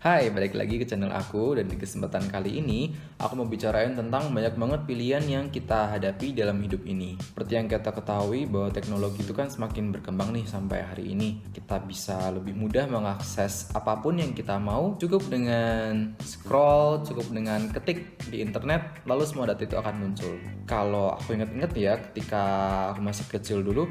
Hai, balik lagi ke channel aku dan di kesempatan kali ini aku mau bicarain tentang banyak banget pilihan yang kita hadapi dalam hidup ini. Seperti yang kita ketahui bahwa teknologi itu kan semakin berkembang nih sampai hari ini. Kita bisa lebih mudah mengakses apapun yang kita mau cukup dengan scroll, cukup dengan ketik di internet, lalu semua data itu akan muncul. Kalau aku inget-inget ya, ketika aku masih kecil dulu,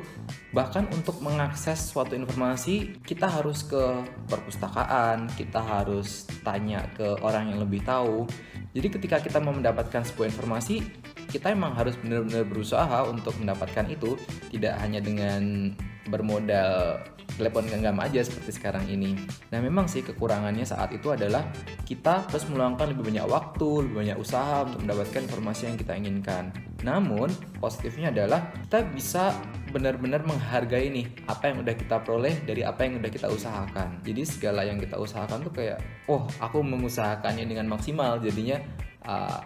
bahkan untuk mengakses suatu informasi kita harus ke perpustakaan, kita harus tanya ke orang yang lebih tahu. Jadi ketika kita mau mendapatkan sebuah informasi, kita emang harus benar-benar berusaha untuk mendapatkan itu, tidak hanya dengan bermodal telepon genggam aja seperti sekarang ini. Nah memang sih kekurangannya saat itu adalah kita harus meluangkan lebih banyak waktu, lebih banyak usaha untuk mendapatkan informasi yang kita inginkan. Namun positifnya adalah kita bisa benar-benar menghargai nih apa yang udah kita peroleh dari apa yang udah kita usahakan. Jadi segala yang kita usahakan tuh kayak, oh aku mengusahakannya dengan maksimal, jadinya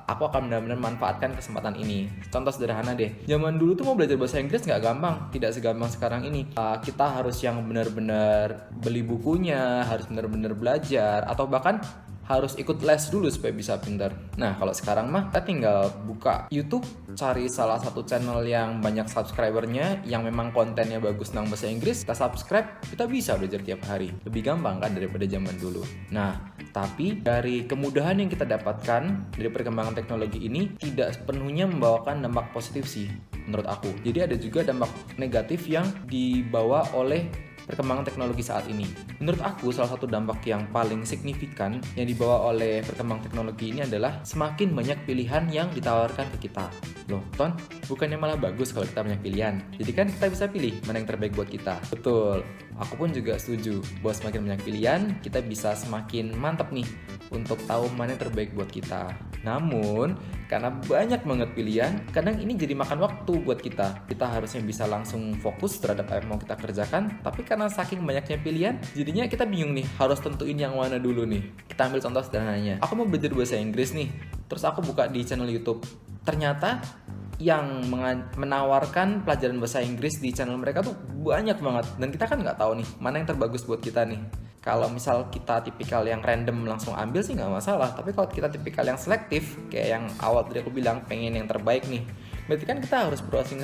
aku akan benar-benar manfaatkan kesempatan ini. Contoh sederhana deh, zaman dulu tuh mau belajar bahasa Inggris nggak gampang, tidak segampang sekarang ini. Kita harus yang benar-benar beli bukunya, harus benar-benar belajar, atau bahkan harus ikut les dulu supaya bisa pintar. Nah kalau sekarang mah kita tinggal buka YouTube, cari salah satu channel yang banyak subscribernya, yang memang kontennya bagus tentang bahasa Inggris, kita subscribe, kita bisa belajar tiap hari. Lebih gampang kan daripada zaman dulu. Nah tapi dari kemudahan yang kita dapatkan dari perkembangan teknologi ini tidak sepenuhnya membawakan dampak positif sih menurut aku. Jadi ada juga dampak negatif yang dibawa oleh perkembangan teknologi saat ini. Menurut aku, salah satu dampak yang paling signifikan yang dibawa oleh perkembangan teknologi ini adalah semakin banyak pilihan yang ditawarkan ke kita. Loh, Ton, bukannya malah bagus kalau kita banyak pilihan? Jadi kan kita bisa pilih mana yang terbaik buat kita. Betul, aku pun juga setuju bahwa semakin banyak pilihan, kita bisa semakin mantap nih untuk tahu mana yang terbaik buat kita. Namun, karena banyak banget pilihan, kadang ini jadi makan waktu buat kita. Kita harusnya bisa langsung fokus terhadap apa yang mau kita kerjakan, tapi karena saking banyaknya pilihan, jadinya kita bingung nih, harus tentuin yang mana dulu nih. Kita ambil contoh sederhananya. Aku mau belajar bahasa Inggris nih, terus aku buka di channel YouTube. Ternyata yang menawarkan pelajaran bahasa Inggris di channel mereka tuh banyak banget, dan kita kan nggak tahu nih mana yang terbagus buat kita nih. Kalau misal kita tipikal yang random langsung ambil sih nggak masalah, tapi kalau kita tipikal yang selektif kayak yang awal tadi aku bilang pengen yang terbaik nih, berarti kan kita harus browsing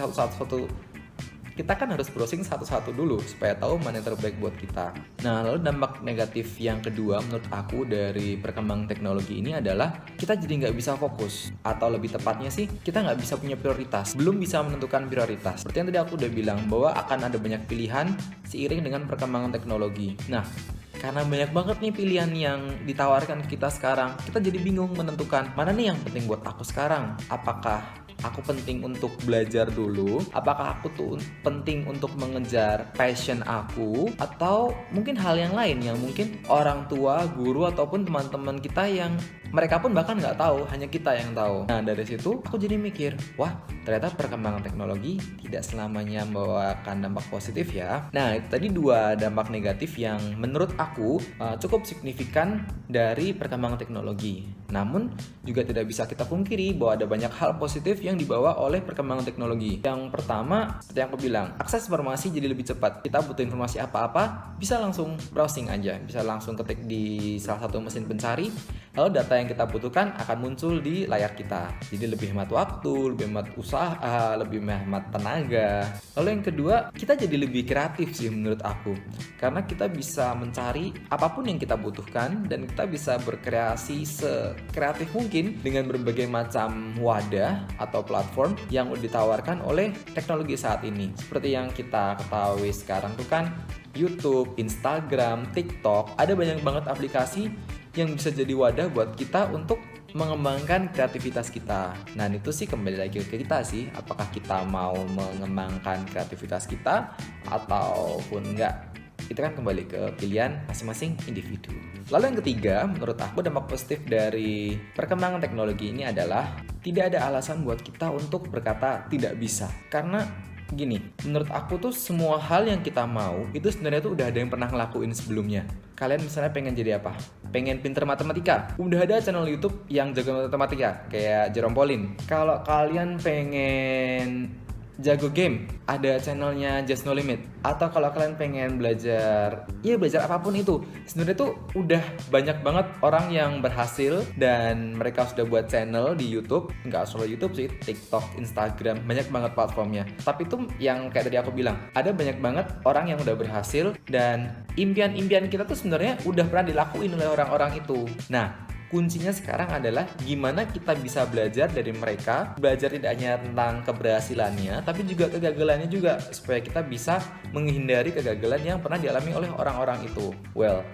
satu-satu dulu supaya tahu mana yang terbaik buat kita. Nah, lalu dampak negatif yang kedua menurut aku dari perkembangan teknologi ini adalah kita jadi nggak bisa fokus, atau lebih tepatnya sih kita nggak bisa punya prioritas, belum bisa menentukan prioritas. Seperti yang tadi aku udah bilang bahwa akan ada banyak pilihan seiring dengan perkembangan teknologi. Nah, karena banyak banget nih pilihan yang ditawarkan ke kita sekarang, kita jadi bingung menentukan mana nih yang penting buat aku sekarang. Apakah aku penting untuk belajar dulu? Apakah aku tuh penting untuk mengejar passion aku? Atau mungkin hal yang lain yang mungkin orang tua, guru, ataupun teman-teman kita yang mereka pun bahkan nggak tahu, hanya kita yang tahu. Nah dari situ aku jadi mikir, wah ternyata perkembangan teknologi tidak selamanya membawakan dampak positif ya. Nah itu tadi dua dampak negatif yang menurut aku cukup signifikan dari perkembangan teknologi. Namun juga tidak bisa kita pungkiri bahwa ada banyak hal positif yang dibawa oleh perkembangan teknologi. Yang pertama, seperti yang aku bilang, akses informasi jadi lebih cepat. Kita butuh informasi apa-apa, bisa langsung browsing aja, bisa langsung ketik di salah satu mesin pencari, lalu data yang kita butuhkan akan muncul di layar kita. Jadi lebih hemat waktu, lebih hemat usaha, lebih hemat tenaga. Lalu yang kedua, kita jadi lebih kreatif sih menurut aku. Karena kita bisa mencari apapun yang kita butuhkan dan kita bisa berkreasi sekreatif mungkin dengan berbagai macam wadah atau platform yang ditawarkan oleh teknologi saat ini. Seperti yang kita ketahui sekarang tuh kan YouTube, Instagram, TikTok, ada banyak banget aplikasi yang bisa jadi wadah buat kita untuk mengembangkan kreativitas kita. Nah itu sih kembali lagi ke kita sih, apakah kita mau mengembangkan kreativitas kita ataupun enggak. Itu kan kembali ke pilihan masing-masing individu. Lalu yang ketiga, menurut aku dampak positif dari perkembangan teknologi ini adalah tidak ada alasan buat kita untuk berkata tidak bisa. Karena gini, menurut aku tuh semua hal yang kita mau itu sebenarnya tuh udah ada yang pernah ngelakuin sebelumnya. Kalian misalnya pengen jadi apa? Pengen pinter matematika? Udah ada channel YouTube yang jago matematika kayak Jerome Pauline. Kalau kalian pengen jago game, ada channelnya Just No Limit. Atau kalau kalian pengen belajar, ya belajar apapun itu, sebenarnya tuh udah banyak banget orang yang berhasil dan mereka sudah buat channel di YouTube. Nggak solo YouTube sih, TikTok, Instagram, banyak banget platformnya. Tapi tuh yang kayak tadi aku bilang, ada banyak banget orang yang udah berhasil dan impian-impian kita tuh sebenarnya udah pernah dilakuin oleh orang-orang itu. Nah, kuncinya sekarang adalah gimana kita bisa belajar dari mereka, belajar tidak hanya tentang keberhasilannya, tapi juga kegagalannya juga, supaya kita bisa menghindari kegagalan yang pernah dialami oleh orang-orang itu. Well,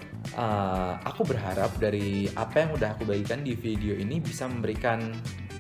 aku berharap dari apa yang udah aku bagikan di video ini bisa memberikan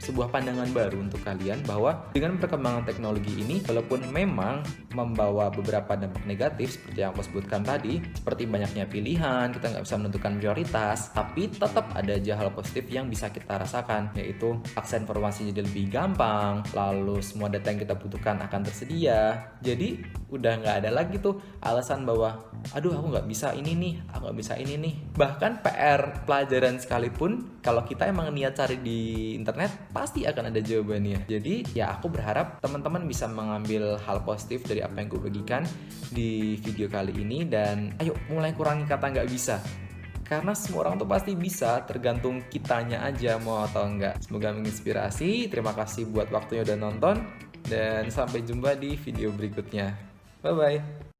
sebuah pandangan baru untuk kalian bahwa dengan perkembangan teknologi ini, walaupun memang membawa beberapa dampak negatif seperti yang aku sebutkan tadi, seperti banyaknya pilihan, kita nggak bisa menentukan prioritas, tapi tetap ada aja hal positif yang bisa kita rasakan, yaitu akses informasi jadi lebih gampang, lalu semua data yang kita butuhkan akan tersedia. Jadi udah nggak ada lagi tuh alasan bahwa aduh aku nggak bisa ini nih, aku nggak bisa ini nih. Bahkan PR pelajaran sekalipun, kalau kita emang niat cari di internet, pasti akan ada jawabannya. Jadi ya aku berharap teman-teman bisa mengambil hal positif dari apa yang gue bagikan di video kali ini, dan ayo mulai kurangi kata nggak bisa. Karena semua orang tuh pasti bisa, tergantung kitanya aja mau atau enggak. Semoga menginspirasi. Terima kasih buat waktunya udah nonton, dan sampai jumpa di video berikutnya. Bye-bye.